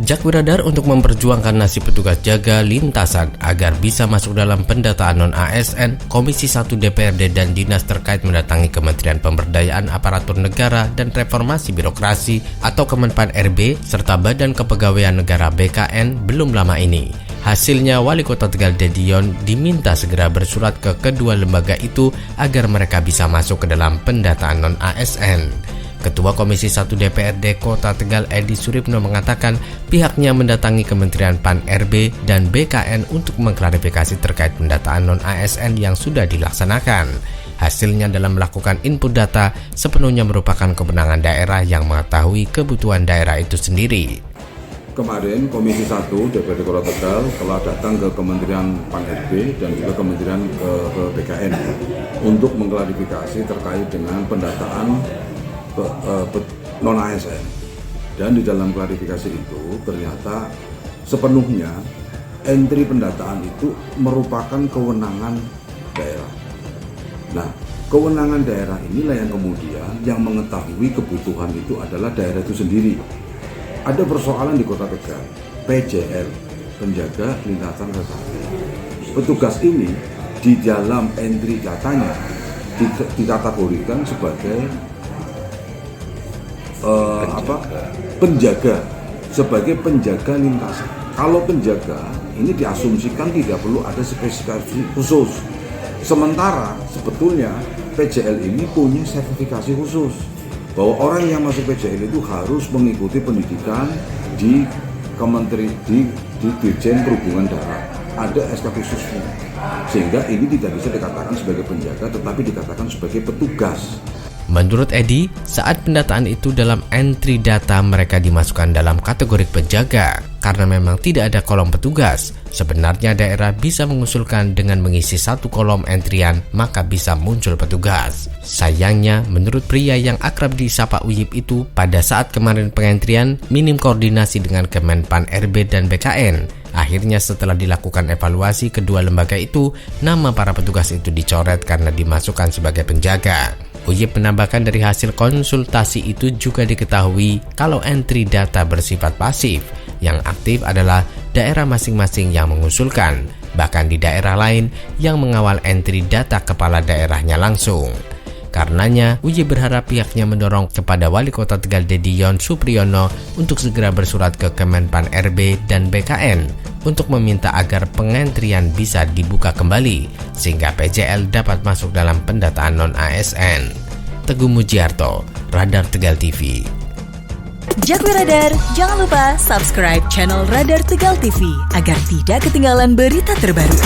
Jakwiradar untuk memperjuangkan nasib petugas jaga lintasan agar bisa masuk dalam pendataan non-ASN, Komisi 1 DPRD dan dinas terkait mendatangi Kementerian Pemberdayaan Aparatur Negara dan Reformasi Birokrasi atau Kemenpan RB serta Badan Kepegawaian Negara BKN belum lama ini. Hasilnya, Wali Kota Tegal Dedion diminta segera bersurat ke kedua lembaga itu agar mereka bisa masuk ke dalam pendataan non-ASN. Ketua Komisi 1 DPRD Kota Tegal Edi Suripno mengatakan pihaknya mendatangi Kementerian PAN RB dan BKN untuk mengklarifikasi terkait pendataan non-ASN yang sudah dilaksanakan. Hasilnya dalam melakukan input data sepenuhnya merupakan kewenangan daerah yang mengetahui kebutuhan daerah itu sendiri. Kemarin Komisi 1 DPRD Kota Tegal telah datang ke Kementerian PAN RB dan juga Kementerian ke BKN untuk mengklarifikasi terkait dengan pendataan non-ASN. Dan di dalam klarifikasi itu ternyata sepenuhnya entry pendataan itu merupakan kewenangan daerah. Nah, kewenangan daerah inilah yang kemudian yang mengetahui kebutuhan itu adalah daerah itu sendiri. Ada persoalan di Kota Tegal, PJL, penjaga lintasan kereta api. Petugas ini di dalam entry datanya dikategorikan sebagai penjaga, sebagai penjaga lintasan. Kalau penjaga ini diasumsikan tidak perlu ada spesifikasi khusus. Sementara sebetulnya PJL ini punya sertifikasi khusus bahwa orang yang masuk PJL itu harus mengikuti pendidikan di Dirjen Perhubungan Darat. Ada SK khususnya, sehingga ini tidak bisa dikatakan sebagai penjaga tetapi dikatakan sebagai petugas. Menurut Edi, saat pendataan itu dalam entry data mereka dimasukkan dalam kategori penjaga karena memang tidak ada kolom petugas. Sebenarnya daerah bisa mengusulkan dengan mengisi satu kolom entrian maka bisa muncul petugas. Sayangnya, menurut pria yang akrab disapa Uyip itu, pada saat kemarin pengentrian minim koordinasi dengan Kemenpan RB dan BKN. Akhirnya setelah dilakukan evaluasi kedua lembaga itu, nama para petugas itu dicoret karena dimasukkan sebagai penjaga. Uyip menambahkan dari hasil konsultasi itu juga diketahui kalau entry data bersifat pasif. Yang aktif adalah daerah masing-masing yang mengusulkan, bahkan di daerah lain yang mengawal entry data kepala daerahnya langsung. Karenanya, Uyip berharap pihaknya mendorong kepada Wali Kota Tegal Dedion Supriyono untuk segera bersurat ke Kemenpan RB dan BKN untuk meminta agar pengentrian bisa dibuka kembali sehingga PJL dapat masuk dalam pendataan non-ASN. Teguh Mujiarto, Radar Tegal TV. Jakwiradar, jangan lupa subscribe channel Radar Tegal TV agar tidak ketinggalan berita terbaru.